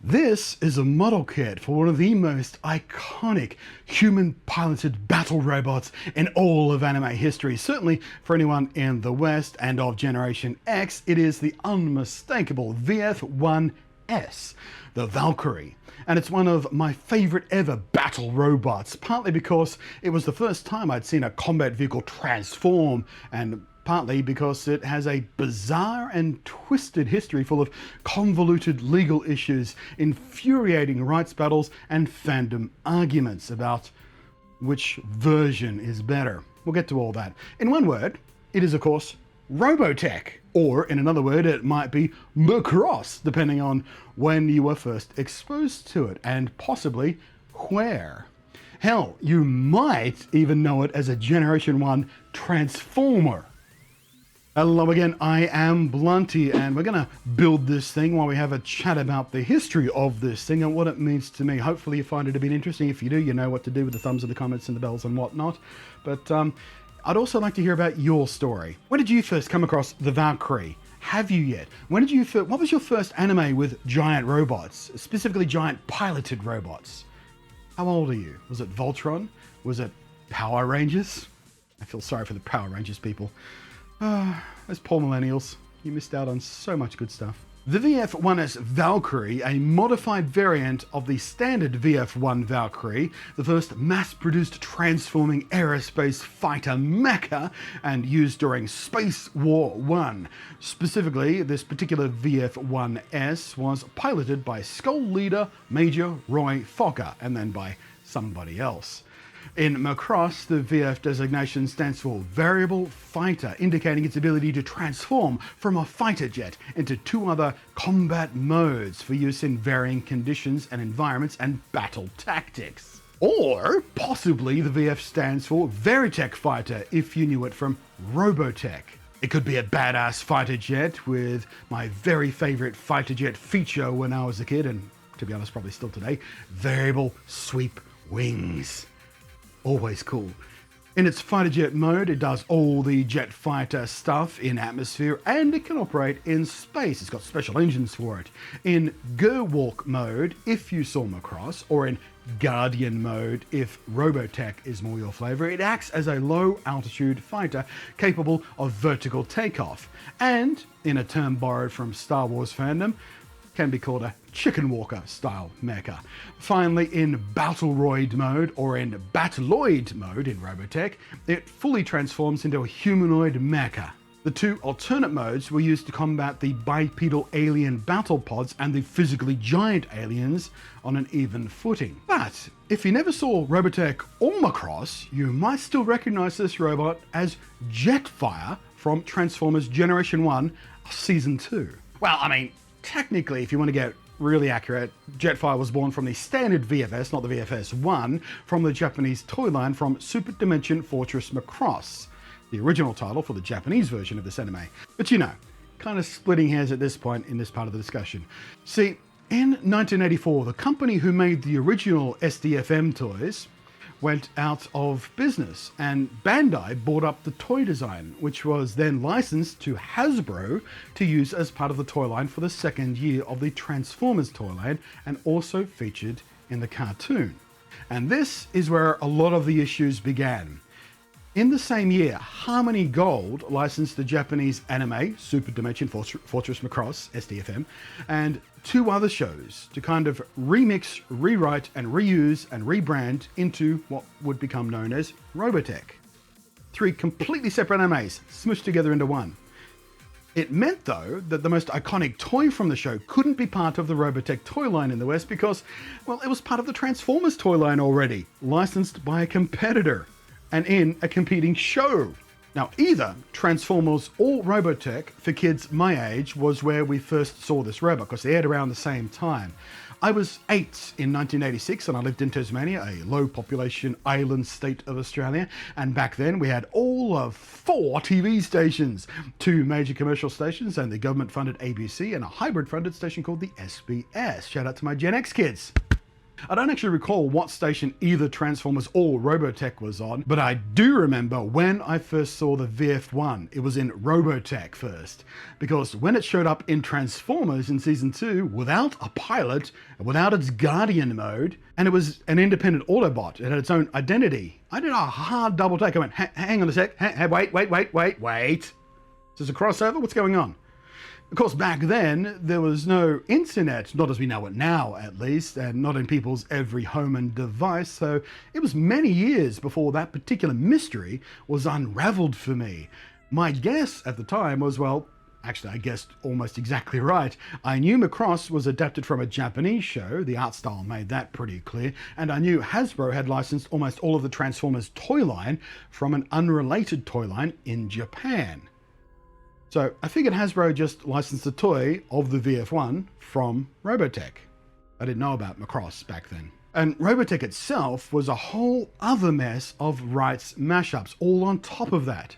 This is a model kit for one of the most iconic human-piloted battle robots in all of anime history. Certainly for anyone in the West and of Generation X, it is the unmistakable VF-1S, the Valkyrie. And it's one of my favorite ever battle robots, partly because it was the first time I'd seen a combat vehicle transform, and partly because it has a bizarre and twisted history full of convoluted legal issues, infuriating rights battles, and fandom arguments about which version is better. We'll get to all that. In one word, it is of course Robotech, or in another word it might be Macross, depending on when you were first exposed to it, and possibly where. Hell, you might even know it as a Generation 1 Transformer. Hello again, I am Blunty, and we're going to build this thing while we have a chat about the history of this thing and what it means to me. Hopefully you find it a bit interesting. If you do, you know what to do with the thumbs and the comments and the bells and whatnot. But I'd also like to hear about your story. When did you first come across the Valkyrie? Have you yet? When did you what was your first anime with giant robots, specifically giant piloted robots? How old are you? Was it Voltron? Was it Power Rangers? I feel sorry for the Power Rangers people. Those poor millennials. You missed out on so much good stuff. The VF-1S Valkyrie, a modified variant of the standard VF-1 Valkyrie, the first mass-produced transforming aerospace fighter mecha and used during Space War I. Specifically, this particular VF-1S was piloted by Skull leader Major Roy Fokker, and then by somebody else. In Macross, the VF designation stands for Variable Fighter, indicating its ability to transform from a fighter jet into two other combat modes for use in varying conditions and environments and battle tactics. Or possibly the VF stands for Veritech Fighter, if you knew it from Robotech. It could be a badass fighter jet with my very favorite fighter jet feature when I was a kid, and to be honest, probably still today, variable sweep wings. Always cool. In its fighter jet mode, it does all the jet fighter stuff in atmosphere, and it can operate in space. It's got special engines for it. In Gerwalk mode, if you saw Macross, or in Guardian mode, if Robotech is more your flavor, it acts as a low altitude fighter capable of vertical takeoff. And, in a term borrowed from Star Wars fandom, can be called a chicken walker style mecha. Finally, in Battleroid mode, or in Battloid mode in Robotech, it fully transforms into a humanoid mecha. The two alternate modes were used to combat the bipedal alien battle pods and the physically giant aliens on an even footing. But if you never saw Robotech or Macross, you might still recognize this robot as Jetfire from Transformers Generation 1 Season 2. Well, I mean, technically, if you want to get really accurate, Jetfire was born from the standard VFS, not the VFS-1, from the Japanese toy line from Super Dimension Fortress Macross, the original title for the Japanese version of this anime. But you know, kind of splitting hairs at this point in this part of the discussion. See, in 1984, the company who made the original SDFM toys went out of business, and Bandai bought up the toy design, which was then licensed to Hasbro to use as part of the toy line for the second year of the Transformers toy line, and also featured in the cartoon. And this is where a lot of the issues began. In the same year, Harmony Gold licensed the Japanese anime Super Dimension Fortress Macross, SDFM, and two other shows to kind of remix, rewrite, and reuse and rebrand into what would become known as Robotech. Three completely separate animes smushed together into one. It meant, though, that the most iconic toy from the show couldn't be part of the Robotech toy line in the West because, well, it was part of the Transformers toy line already, licensed by a competitor and in a competing show. Now, either Transformers or Robotech for kids my age was where we first saw this robot, because they aired around the same time. I was 8 in 1986 and I lived in Tasmania, a low population island state of Australia, and back then we had all of 4 TV stations, 2 major commercial stations and the government funded ABC, and a hybrid funded station called the SBS. Shout out to my Gen X kids. I don't actually recall what station either Transformers or Robotech was on, but I do remember when I first saw the VF1, it was in Robotech first, because when it showed up in Transformers in season 2, without a pilot, without its Guardian mode, and it was an independent Autobot, it had its own identity, I did a hard double take. I went, hang on a sec, wait. Is this a crossover? What's going on? Of course, back then, there was no internet, not as we know it now at least, and not in people's every home and device, so it was many years before that particular mystery was unraveled for me. My guess at the time was, well, actually I guessed almost exactly right. I knew Macross was adapted from a Japanese show, the art style made that pretty clear, and I knew Hasbro had licensed almost all of the Transformers toy line from an unrelated toy line in Japan. So I figured Hasbro just licensed the toy of the VF1 from Robotech. I didn't know about Macross back then. And Robotech itself was a whole other mess of rights mashups, all on top of that.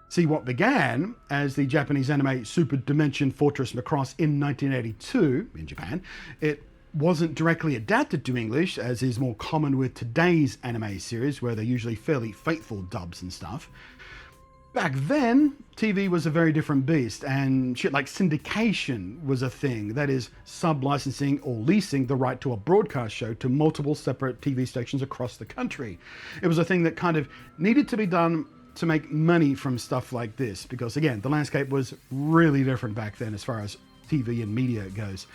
See, what began as the Japanese anime Super Dimension Fortress Macross in 1982 in Japan, it wasn't directly adapted to English, as is more common with today's anime series, where they're usually fairly faithful dubs and stuff. Back then, TV was a very different beast, and shit like syndication was a thing. That is, sub-licensing or leasing the right to a broadcast show to multiple separate TV stations across the country. It was a thing that kind of needed to be done to make money from stuff like this, because again, the landscape was really different back then as far as TV and media goes.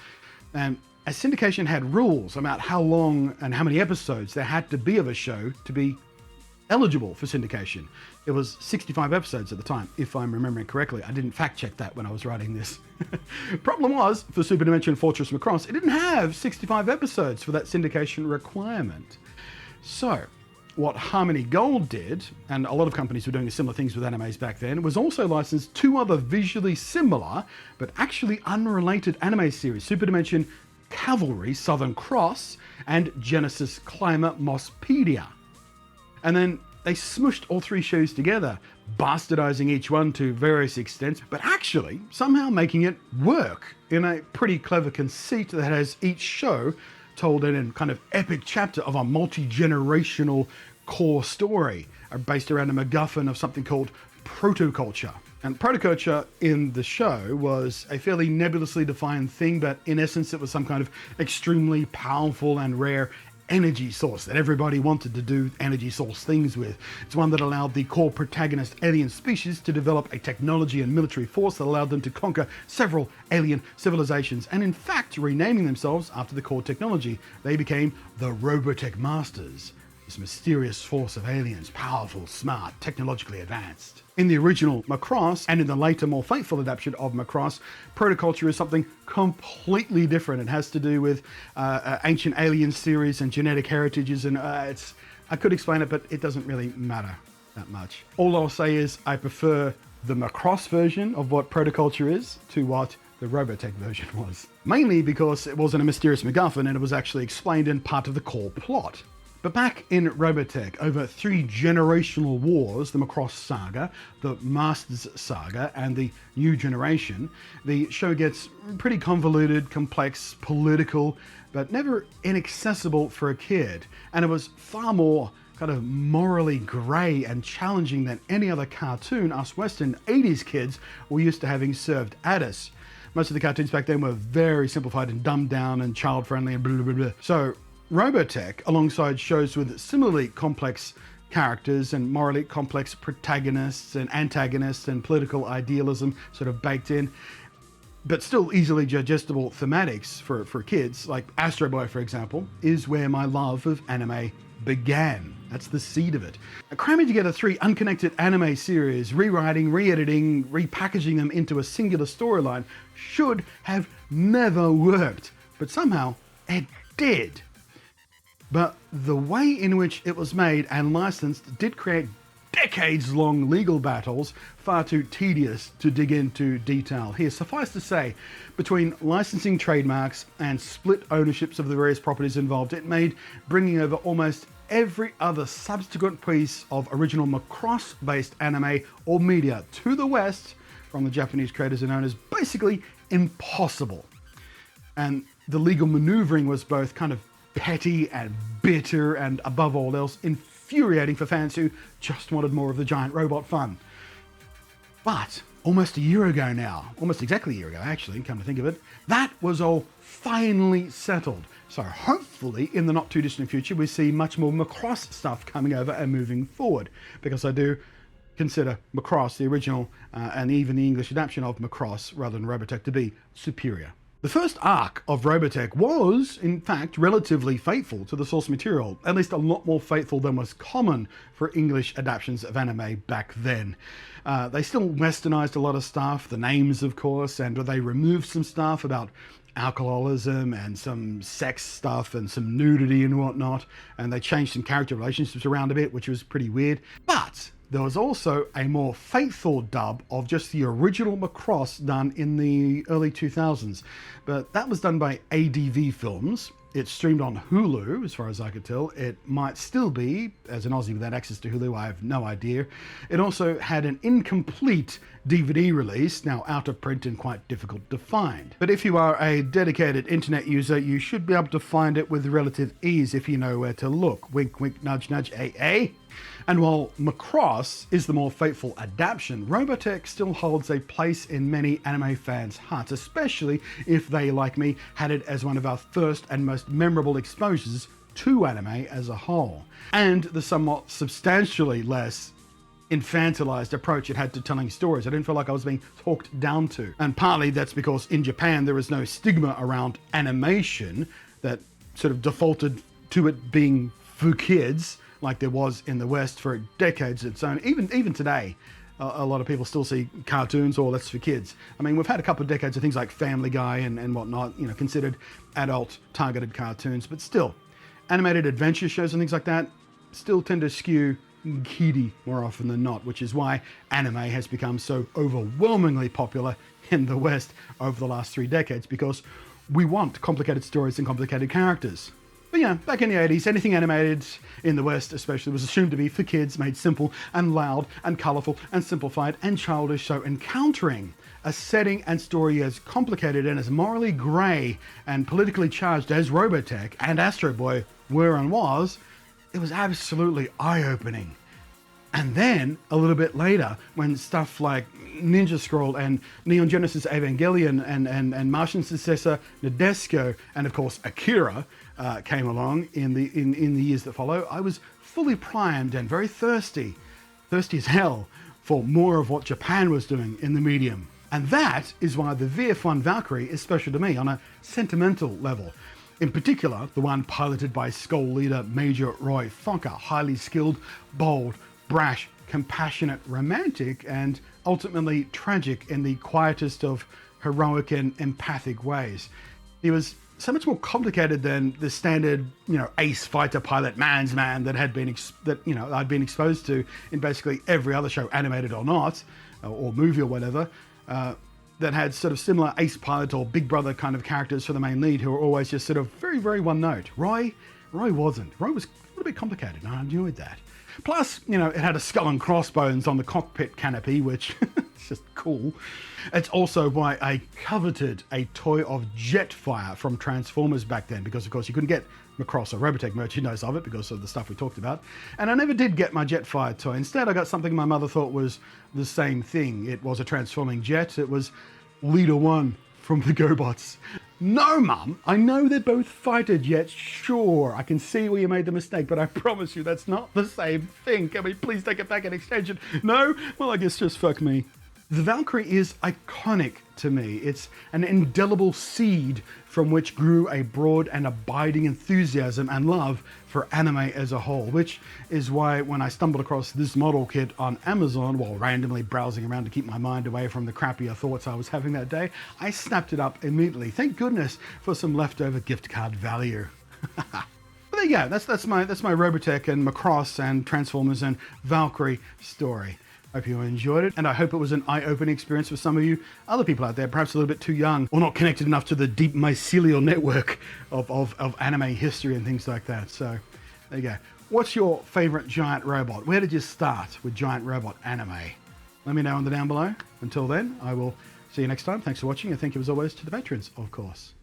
And as syndication had rules about how long and how many episodes there had to be of a show to be eligible for syndication. It was 65 episodes at the time, if I'm remembering correctly. I didn't fact check that when I was writing this. Problem was, for Super Dimension Fortress Macross, it didn't have 65 episodes for that syndication requirement. So, what Harmony Gold did, and a lot of companies were doing similar things with animes back then, was also license two other visually similar, but actually unrelated anime series, Super Dimension Cavalry Southern Cross and Genesis Climber Mospedia. And then they smushed all three shows together, bastardizing each one to various extents, but actually somehow making it work in a pretty clever conceit that has each show told in a kind of epic chapter of a multi-generational core story based around a MacGuffin of something called Protoculture. And Protoculture in the show was a fairly nebulously defined thing, but in essence it was some kind of extremely powerful and rare energy source that everybody wanted to do energy source things with. It's one that allowed the core protagonist alien species to develop a technology and military force that allowed them to conquer several alien civilizations, and in fact renaming themselves after the core technology. They became the Robotech Masters, this mysterious force of aliens, powerful, smart, technologically advanced. In the original Macross, and in the later, more faithful adaptation of Macross, Protoculture is something completely different. It has to do with ancient alien series and genetic heritages, and I could explain it, but it doesn't really matter that much. All I'll say is I prefer the Macross version of what Protoculture is to what the Robotech version was. Mainly because it wasn't a mysterious MacGuffin and it was actually explained in part of the core plot. But back in Robotech, over 3 generational wars, the Macross Saga, the Masters Saga, and the New Generation, the show gets pretty convoluted, complex, political, but never inaccessible for a kid. And it was far more kind of morally grey and challenging than any other cartoon us Western 80s kids were used to having served at us. Most of the cartoons back then were very simplified and dumbed down and child-friendly and blah, blah, blah. So Robotech, alongside shows with similarly complex characters and morally complex protagonists and antagonists and political idealism sort of baked in, but still easily digestible thematics for kids, like Astro Boy, for example, is where my love of anime began. That's the seed of it. Cramming together 3 unconnected anime series, rewriting, re-editing, repackaging them into a singular storyline should have never worked, but somehow it did. But the way in which it was made and licensed did create decades-long legal battles, far too tedious to dig into detail here. Suffice to say, between licensing trademarks and split ownerships of the various properties involved, it made bringing over almost every other subsequent piece of original Macross-based anime or media to the West from the Japanese creators and owners basically impossible. And the legal maneuvering was both kind of petty and bitter and, above all else, infuriating for fans who just wanted more of the giant robot fun. But almost a year ago now, almost exactly a year ago actually, come to think of it, that was all finally settled. So hopefully in the not too distant future we see much more Macross stuff coming over and moving forward, because I do consider Macross, the original and even the English adaptation of Macross rather than Robotech, to be superior. The first arc of Robotech was, in fact, relatively faithful to the source material, at least a lot more faithful than was common for English adaptations of anime back then. They still westernized a lot of stuff, the names of course, and they removed some stuff about alcoholism and some sex stuff and some nudity and whatnot, and they changed some character relationships around a bit, which was pretty weird. But there was also a more faithful dub of just the original Macross done in the early 2000s. But that was done by ADV Films. It's streamed on Hulu, as far as I could tell. It might still be, as an Aussie without access to Hulu, I have no idea. It also had an incomplete DVD release, now out of print and quite difficult to find. But if you are a dedicated internet user, you should be able to find it with relative ease if you know where to look. Wink, wink, nudge, nudge, And while Macross is the more faithful adaptation, Robotech still holds a place in many anime fans' hearts, especially if they, like me, had it as one of our first and most memorable exposures to anime as a whole. And the somewhat substantially less infantilized approach it had to telling stories. I didn't feel like I was being talked down to. And partly that's because in Japan there is no stigma around animation that sort of defaulted to it being for kids, like there was in the West for decades. Its own, even today, a lot of people still see cartoons, or that's for kids. I mean, we've had a couple of decades of things like Family Guy and whatnot, you know, considered adult targeted cartoons, but still, animated adventure shows and things like that still tend to skew kiddie more often than not, which is why anime has become so overwhelmingly popular in the West over the last 3 decades, because we want complicated stories and complicated characters. But yeah, back in the 80s, anything animated in the West especially was assumed to be for kids, made simple and loud and colourful and simplified and childish, so encountering a setting and story as complicated and as morally grey and politically charged as Robotech and Astro Boy were and was, it was absolutely eye-opening. And then, a little bit later, when stuff like Ninja Scroll and Neon Genesis Evangelion and Martian successor Nadesico and of course Akira came along in the years that follow, I was fully primed and very thirsty as hell for more of what Japan was doing in the medium. And that is why the VF1 Valkyrie is special to me on a sentimental level. In particular, the one piloted by Skull leader Major Roy Fokker, highly skilled, bold, brash, compassionate, romantic, and ultimately tragic in the quietest of heroic and empathic ways. He was so much more complicated than the standard, you know, ace fighter pilot man's man that had been I'd been exposed to in basically every other show, animated or not, or movie or whatever, that had sort of similar ace pilot or big brother kind of characters for the main lead who were always just sort of very, very one note. Roy wasn't. Roy was a little bit complicated, and I enjoyed that. Plus, you know, it had a skull and crossbones on the cockpit canopy, which is just cool. It's also why I coveted a toy of Jetfire from Transformers back then, because of course you couldn't get Macross or Robotech merchandise of it because of the stuff we talked about. And I never did get my Jetfire toy. Instead, I got something my mother thought was the same thing. It was a transforming jet. It was Leader 1 from the GoBots. No, Mum, I know they're both fighter jets, sure, I can see where you made the mistake, but I promise you that's not the same thing. Can we please take it back and exchange it? No? Well, I guess just fuck me. The Valkyrie is iconic to me. It's an indelible seed from which grew a broad and abiding enthusiasm and love for anime as a whole, which is why when I stumbled across this model kit on Amazon while randomly browsing around to keep my mind away from the crappier thoughts I was having that day, I snapped it up immediately. Thank goodness for some leftover gift card value. But there you go, that's my Robotech and Macross and Transformers and Valkyrie story. Hope you enjoyed it, and I hope it was an eye-opening experience for some of you other people out there, perhaps a little bit too young or not connected enough to the deep mycelial network of anime history and things like that. So there you go. What's your favorite giant robot? Where did you start with giant robot anime? Let me know in the down below. Until then, I will see you next time. Thanks for watching, and thank you as always to the patrons, of course.